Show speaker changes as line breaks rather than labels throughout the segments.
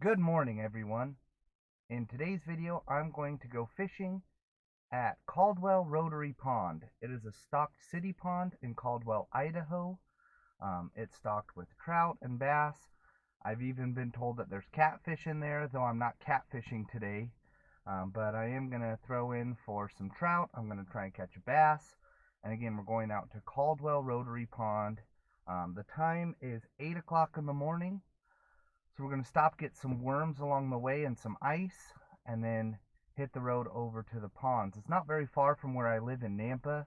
Good morning, everyone. In today's video, I'm going to go fishing at Caldwell Rotary Pond. It is a stocked city pond in Caldwell, Idaho. It's stocked with trout and bass. I've even been told that there's catfish in there, though I'm not catfishing today. But I am going to throw in for some trout. I'm going to try and catch a bass. And again, we're going out to Caldwell Rotary Pond. The time is 8 o'clock in the morning. So we're going to stop, get some worms along the way and some ice, and then hit the road over to the ponds. It's not very far from where I live in Nampa,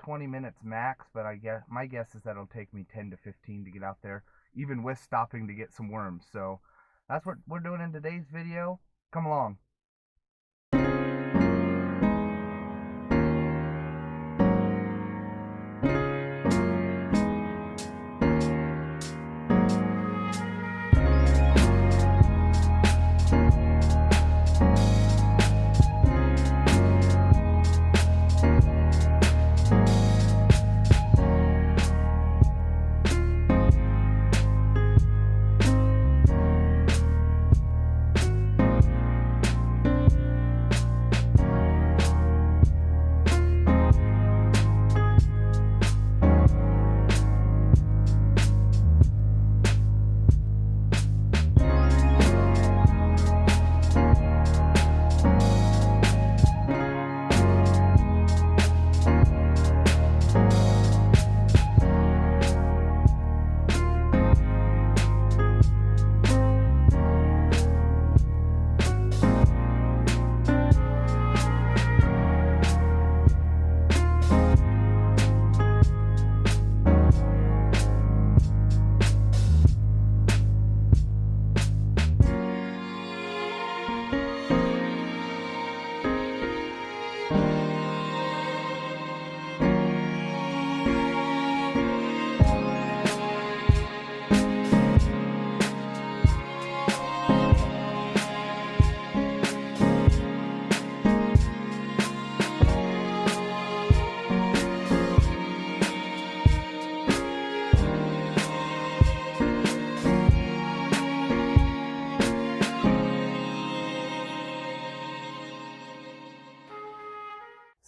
20 minutes max, but my guess is that it'll take me 10 to 15 to get out there, even with stopping to get some worms. So that's what we're doing in today's video. Come along.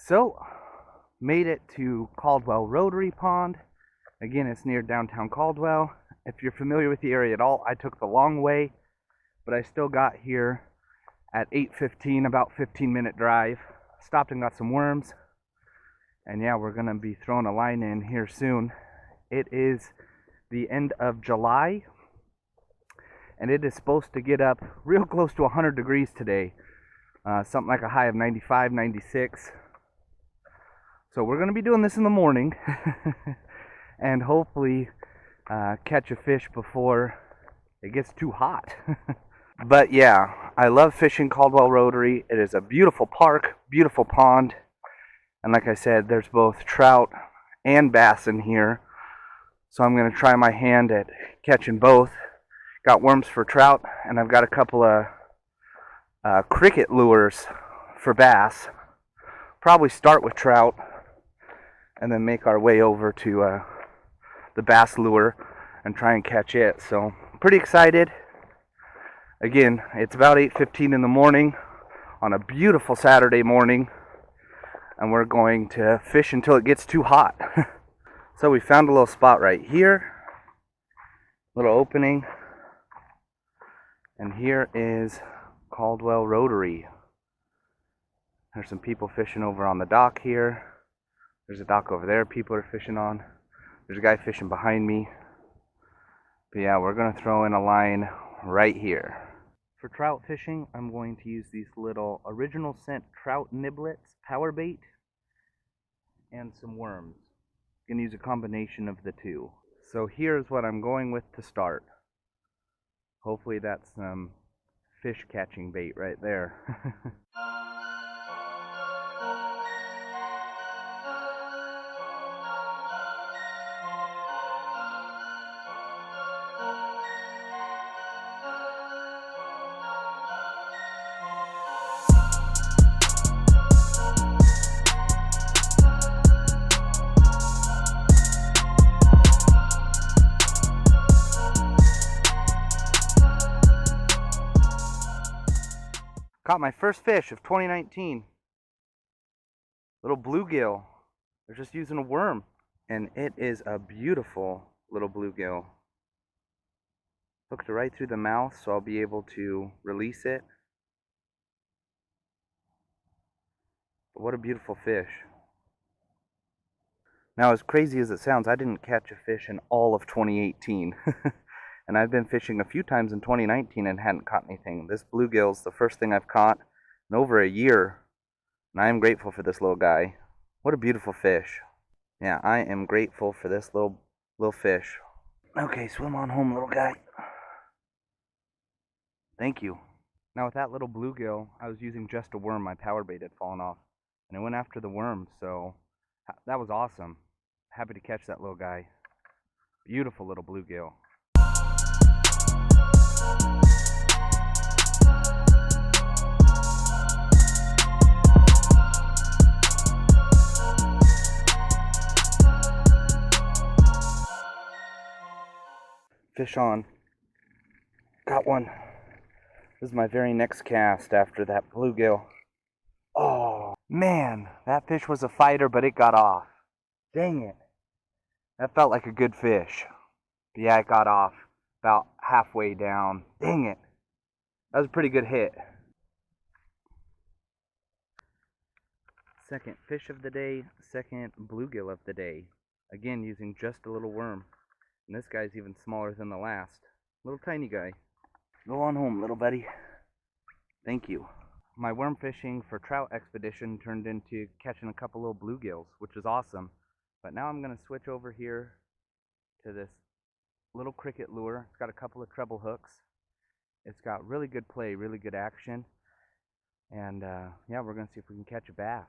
So, made it to Caldwell Rotary Pond. Again, it's near downtown Caldwell. If you're familiar with the area at all, I took the long way, but I still got here at 8:15, about 15-minute drive. Stopped and got some worms. And yeah, we're going to be throwing a line in here soon. It is the end of July, and it is supposed to get up real close to 100 degrees today. Something like a high of 95, 96. So we're going to be doing this in the morning and hopefully catch a fish before it gets too hot. But yeah, I love fishing Caldwell Rotary. It is a beautiful park, beautiful pond. And like I said, there's both trout and bass in here. So I'm going to try my hand at catching both. Got worms for trout, and I've got a couple of cricket lures for bass. Probably start with trout and then make our way over to the bass lure and try and catch it. So pretty excited. Again, it's about 8:15 in the morning on a beautiful Saturday morning, and we're going to fish until it gets too hot. So we found a little spot right here, little opening, and here is Caldwell Rotary. There's some people fishing over on the dock here. There's a dock over there people are fishing on. There's a guy fishing behind me. But yeah, we're going to throw in a line right here. For trout fishing, I'm going to use these little original scent trout niblets, power bait, and some worms. I'm going to use a combination of the two. So here's what I'm going with to start. Hopefully that's some fish catching bait right there. Caught my first fish of 2019. Little bluegill. They're just using a worm. And it is a beautiful little bluegill. Hooked right through the mouth, so I'll be able to release it. But what a beautiful fish. Now, as crazy as it sounds, I didn't catch a fish in all of 2018. And I've been fishing a few times in 2019 and hadn't caught anything. This bluegill's the first thing I've caught in over a year. And I am grateful for this little guy. What a beautiful fish. Yeah, I am grateful for this little fish. Okay, swim on home, little guy. Thank you. Now with that little bluegill, I was using just a worm. My power bait had fallen off. And I went after the worm, so that was awesome. Happy to catch that little guy. Beautiful little bluegill. Fish on. Got one. This is my very next cast after that bluegill. Oh, man, that fish was a fighter, but it got off. Dang it. That felt like a good fish. But yeah, it got off about halfway down. Dang it. That was a pretty good hit. Second fish of the day, second bluegill of the day. Again, using just a little worm. And this guy's even smaller than the last. Little tiny guy. Go on home, little buddy. Thank you. My worm fishing for trout expedition turned into catching a couple little bluegills, which is awesome. But now I'm going to switch over here to this little cricket lure. It's got a couple of treble hooks. It's got really good play, really good action. And yeah, we're going to see if we can catch a bass.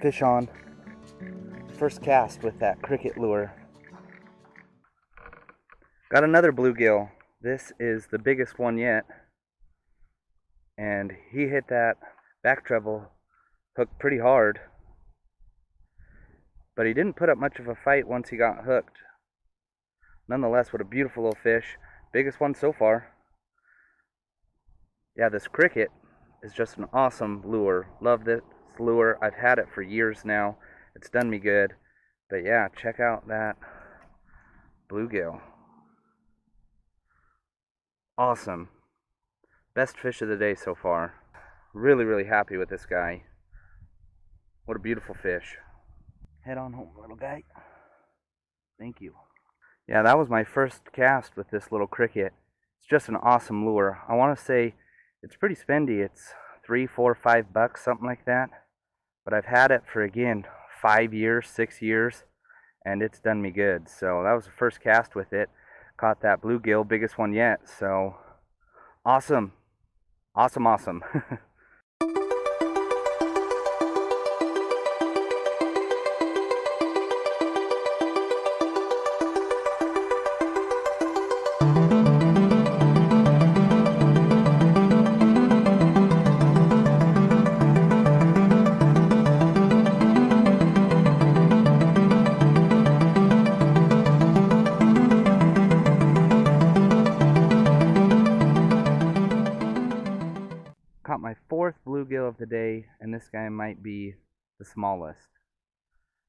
Fish on. First cast with that cricket lure. Got another bluegill. This is the biggest one yet. And he hit that back treble hook pretty hard. But he didn't put up much of a fight once he got hooked. Nonetheless, what a beautiful little fish. Biggest one so far. Yeah, this cricket is just an awesome lure. Love this lure. I've had it for years now. It's done me good. But yeah, check out that bluegill. Awesome. Best fish of the day so far. Really, really happy with this guy. What a beautiful fish. Head on home, little guy. Thank you. Yeah, that was my first cast with this little cricket. It's just an awesome lure. I want to say it's pretty spendy. It's $3, $4, $5, something like that. But I've had it for, again, 5 years, 6 years, and it's done me good. So that was the first cast with it. Caught that bluegill, biggest one yet. So awesome. Awesome, awesome. Caught my fourth bluegill of the day, and this guy might be the smallest.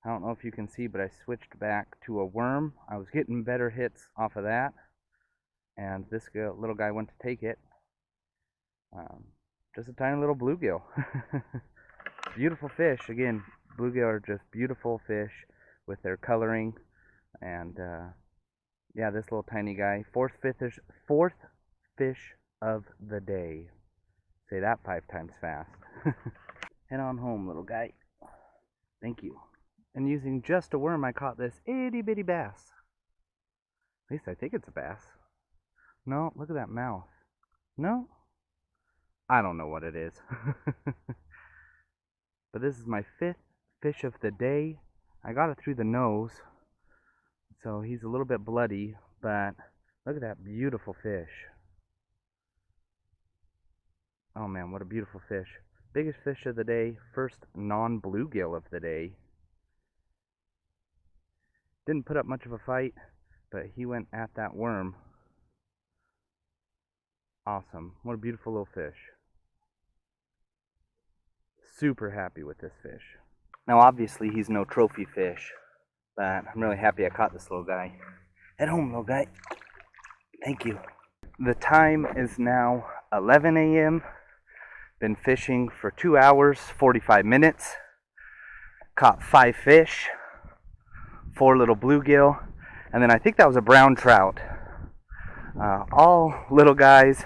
I don't know if you can see, but I switched back to a worm. I was getting better hits off of that, and this little guy went to take it. Just a tiny little bluegill. Beautiful fish. Again, bluegill are just beautiful fish with their coloring, and yeah, this little tiny guy. Fourth fish of the day. Say that 5 times fast. Head on home, little guy. Thank you. And using just a worm, I caught this itty bitty bass. At least I think it's a bass. No, look at that mouth. No? I don't know what it is. But this is my 5th fish of the day. I got it through the nose, so he's a little bit bloody, but look at that beautiful fish. Oh man, what a beautiful fish. Biggest fish of the day, first non-bluegill of the day. Didn't put up much of a fight, but he went at that worm. Awesome. What a beautiful little fish. Super happy with this fish. Now obviously he's no trophy fish, but I'm really happy I caught this little guy. Head home, little guy. Thank you. The time is now 11 a.m. Been fishing for 2 hours, 45 minutes. Caught 5 fish, 4 little bluegill, and then I think that was a brown trout. All little guys,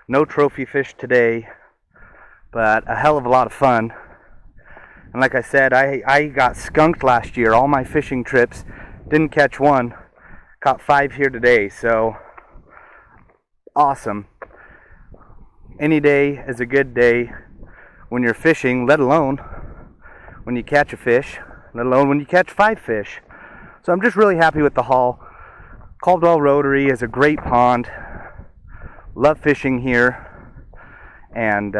no trophy fish today, but a hell of a lot of fun. And like I said, I got skunked last year. All my fishing trips, didn't catch one. Caught 5 here today, so awesome. Any day is a good day when you're fishing, let alone when you catch a fish, let alone when you catch 5 fish. So I'm just really happy with the haul. Caldwell Rotary is a great pond. Love fishing here. And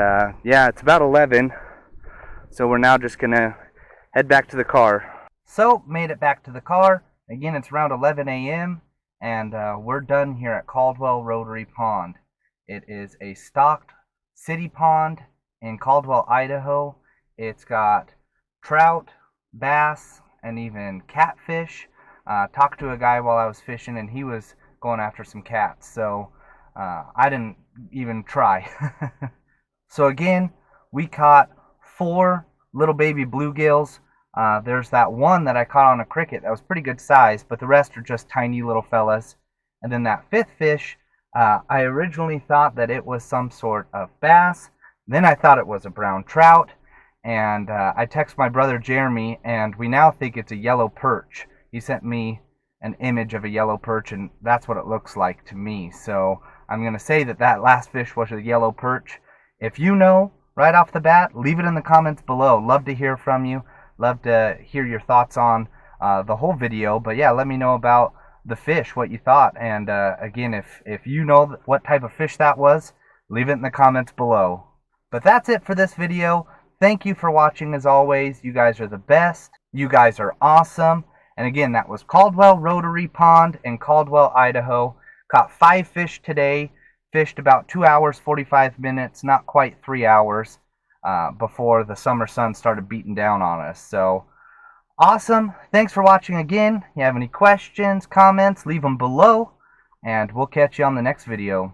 yeah, it's about 11. So we're now just gonna head back to the car. So, made it back to the car. Again, it's around 11 a.m. and we're done here at Caldwell Rotary Pond. It is a stocked city pond in Caldwell, Idaho. It's got trout, bass, and even catfish. Talked to a guy while I was fishing, and he was going after some cats, so I didn't even try. So again, we caught 4 little baby bluegills. There's that one that I caught on a cricket that was pretty good size, but the rest are just tiny little fellas. And then that 5th fish, I originally thought that it was some sort of bass. Then I thought it was a brown trout. And I texted my brother Jeremy, and we now think it's a yellow perch. He sent me an image of a yellow perch, and that's what it looks like to me. So I'm going to say that that last fish was a yellow perch. If you know right off the bat, leave it in the comments below. Love to hear from you. Love to hear your thoughts on the whole video. But yeah, let me know about the fish, what you thought. And again, if you know what type of fish that was, leave it in the comments below. But that's it for this video. Thank you for watching as always. You guys are the best. You guys are awesome. And again, that was Caldwell Rotary Pond in Caldwell, Idaho. Caught 5 fish today. Fished about 2 hours, 45 minutes, not quite 3 hours before the summer sun started beating down on us. So awesome. Thanks for watching again. If you have any questions, comments, leave them below. And we'll catch you on the next video.